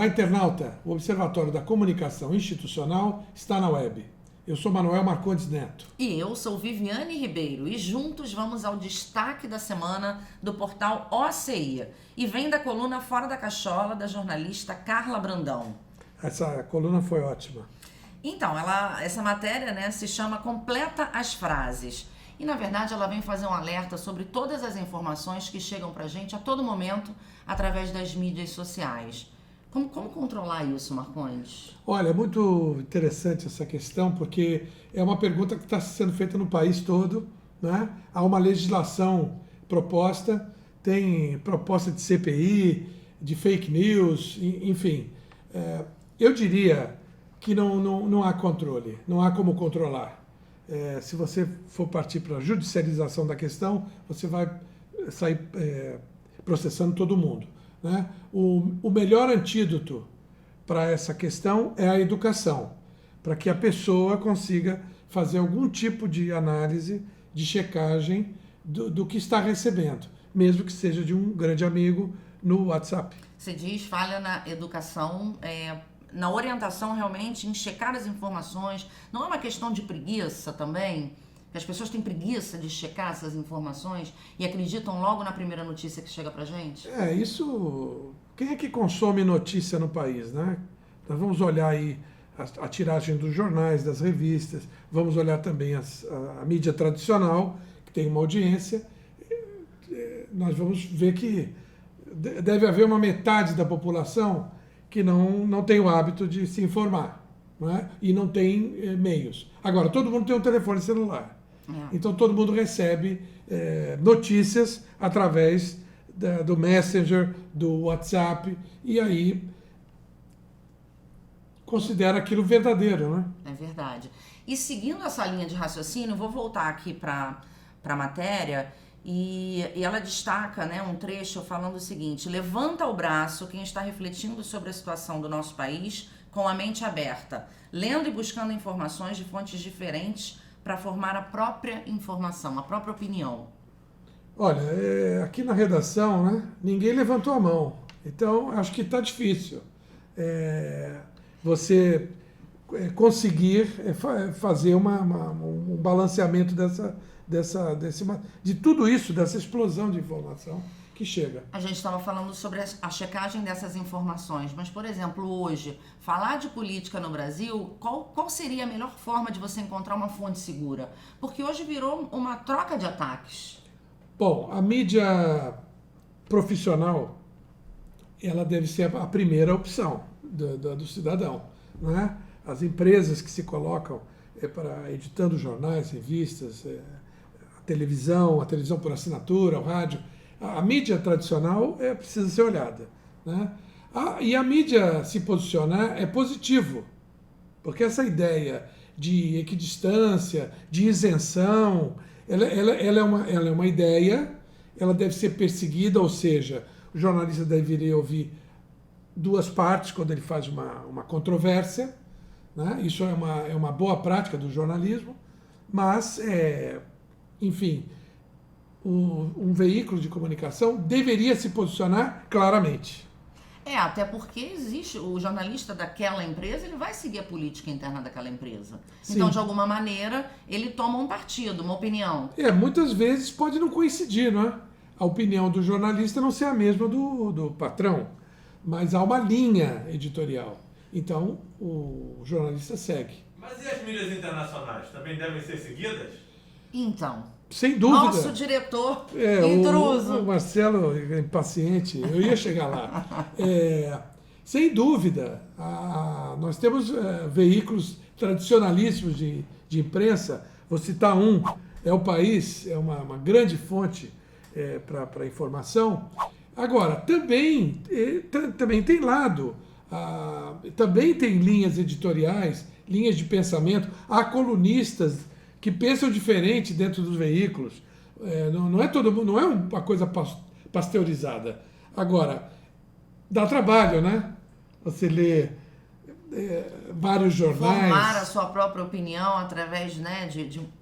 Olá, internauta! O Observatório da Comunicação Institucional está na web. Eu sou Manuel Marcondes Neto. E eu sou Viviane Ribeiro e juntos vamos ao destaque da semana do portal OCI. E vem da coluna Fora da Cachola, da jornalista Carla Brandão. Essa coluna foi ótima. Então, essa matéria, né, se chama Completa as Frases. E, na verdade, ela vem fazer um alerta sobre todas as informações que chegam pra gente a todo momento através das mídias sociais. Como controlar isso, Marcondes? Olha, é muito interessante essa questão, porque é uma pergunta que está sendo feita no país todo, né? Há uma legislação proposta, tem proposta de CPI, de fake news, enfim. Eu diria que não há controle, não há como controlar. Se você for partir para a judicialização da questão, você vai sair processando todo mundo, né? O melhor antídoto para essa questão é a educação, para que a pessoa consiga fazer algum tipo de análise, de checagem do que está recebendo, mesmo que seja de um grande amigo no WhatsApp. Você diz falha na educação, na orientação realmente, em checar as informações. Não é uma questão de preguiça também? Que as pessoas têm preguiça de checar essas informações e acreditam logo na primeira notícia que chega pra gente? Isso... Quem é que consome notícia no país, né? Nós vamos olhar aí a tiragem dos jornais, das revistas, vamos olhar também a mídia tradicional, que tem uma audiência. Nós vamos ver que deve haver uma metade da população que não tem o hábito de se informar, não é? E não tem meios. Agora, todo mundo tem um telefone celular. Então todo mundo recebe notícias através do Messenger, do WhatsApp, e aí considera aquilo verdadeiro, né? É verdade. E seguindo essa linha de raciocínio, vou voltar aqui para a matéria, e ela destaca, né, um trecho falando o seguinte: levanta o braço quem está refletindo sobre a situação do nosso país com a mente aberta, lendo e buscando informações de fontes diferentes para formar a própria informação, a própria opinião. Olha, aqui na redação, né, ninguém levantou a mão, então acho que está difícil você conseguir fazer um balanceamento de tudo isso, dessa explosão de informação que chega. A gente estava falando sobre a checagem dessas informações, mas, por exemplo, hoje, falar de política no Brasil, qual seria a melhor forma de você encontrar uma fonte segura? Porque hoje virou uma troca de ataques. Bom, a mídia profissional, ela deve ser a primeira opção do cidadão, né? As empresas que se colocam editando jornais, revistas, a televisão por assinatura, o rádio, a mídia tradicional precisa ser olhada, né? E a mídia se posicionar é positivo, porque essa ideia de equidistância, de isenção, ela é uma ideia, ela deve ser perseguida, ou seja, o jornalista deveria ouvir duas partes quando ele faz uma controvérsia, né? Isso é uma boa prática do jornalismo, mas, enfim, um veículo de comunicação deveria se posicionar claramente. Até porque existe, o jornalista daquela empresa, ele vai seguir a política interna daquela empresa. Sim. Então, de alguma maneira, ele toma um partido, uma opinião. Muitas vezes pode não coincidir, não é? A opinião do jornalista não ser a mesma do patrão, mas há uma linha editorial. Então, o jornalista segue. Mas e as mídias internacionais? Também devem ser seguidas? Então, sem dúvida. Nosso diretor intruso. O Marcelo é impaciente, eu ia chegar lá. Sem dúvida, nós temos veículos tradicionalíssimos de imprensa. Vou citar um, O País, é uma grande fonte para informação. Agora, também tem lado, também tem linhas editoriais, linhas de pensamento, há colunistas que pensam diferente dentro dos veículos. Não é uma coisa pasteurizada. Agora, dá trabalho, né? Você lê vários jornais. Formar a sua própria opinião através, né,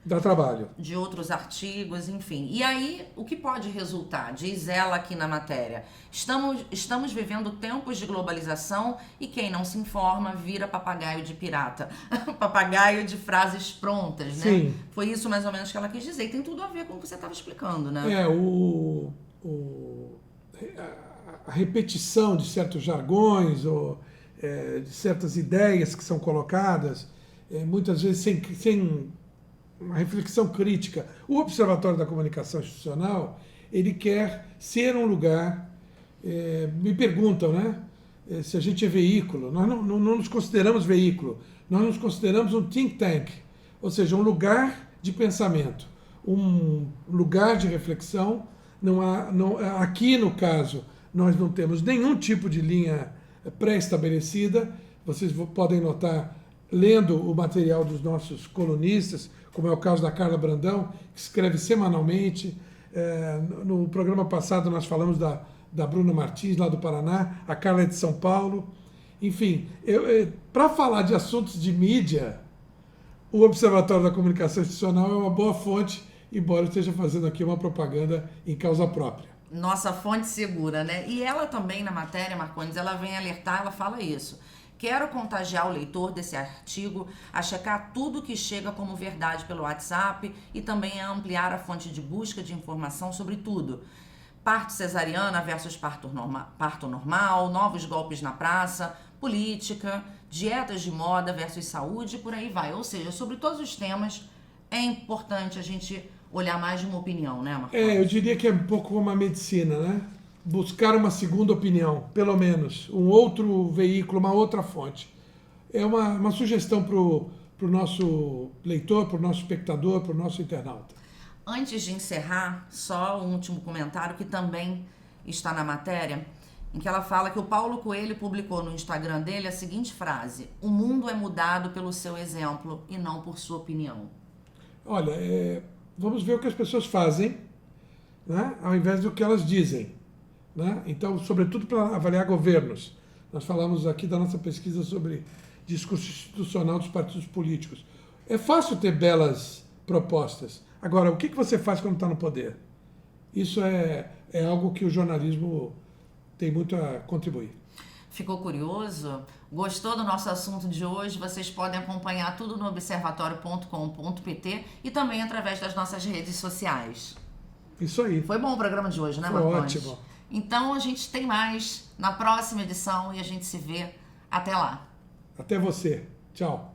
Dá trabalho. de outros artigos, enfim. E aí, o que pode resultar? Diz ela aqui na matéria. Estamos vivendo tempos de globalização e quem não se informa vira papagaio de pirata. Papagaio de frases prontas, né? Sim. Foi isso mais ou menos que ela quis dizer. E tem tudo a ver com o que você estava explicando, né? A repetição de certos jargões ou de certas ideias que são colocadas, muitas vezes sem uma reflexão crítica. O Observatório da Comunicação Institucional, ele quer ser um lugar, me perguntam, né, se a gente é veículo. Nós não nos consideramos veículo, nós nos consideramos um think tank, ou seja, um lugar de pensamento, um lugar de reflexão. Aqui, no caso, nós não temos nenhum tipo de linha pré-estabelecida. Vocês podem notar, lendo o material dos nossos colunistas, como é o caso da Carla Brandão, que escreve semanalmente. No programa passado nós falamos da Bruna Martins, lá do Paraná, a Carla é de São Paulo. Enfim, para falar de assuntos de mídia, o Observatório da Comunicação Institucional é uma boa fonte, embora eu esteja fazendo aqui uma propaganda em causa própria. Nossa fonte segura, né? E ela também, na matéria, Marcondes, ela vem alertar, ela fala isso. Quero contagiar o leitor desse artigo a checar tudo que chega como verdade pelo WhatsApp e também a ampliar a fonte de busca de informação sobre tudo. Parto cesariana versus parto normal, novos golpes na praça, política, dietas de moda versus saúde, por aí vai. Ou seja, sobre todos os temas é importante a gente olhar mais de uma opinião, né, Marcos? Eu diria que é um pouco como a medicina, né? Buscar uma segunda opinião, pelo menos, um outro veículo, uma outra fonte. É uma sugestão para o nosso leitor, para o nosso espectador, para o nosso internauta. Antes de encerrar, só um último comentário que também está na matéria, em que ela fala que o Paulo Coelho publicou no Instagram dele a seguinte frase: "O mundo é mudado pelo seu exemplo e não por sua opinião." Olha, vamos ver o que as pessoas fazem, né, ao invés do que elas dizem, né? Então, sobretudo para avaliar governos. Nós falamos aqui da nossa pesquisa sobre discurso institucional dos partidos políticos. É fácil ter belas propostas. Agora, o que você faz quando está no poder? Isso é algo que o jornalismo tem muito a contribuir. Ficou curioso? Gostou do nosso assunto de hoje? Vocês podem acompanhar tudo no observatório.com.pt e também através das nossas redes sociais. Isso aí. Foi bom o programa de hoje, né, Foi Marcondes? ótimo. Então a gente tem mais na próxima edição e a gente se vê até lá. Até você. Tchau.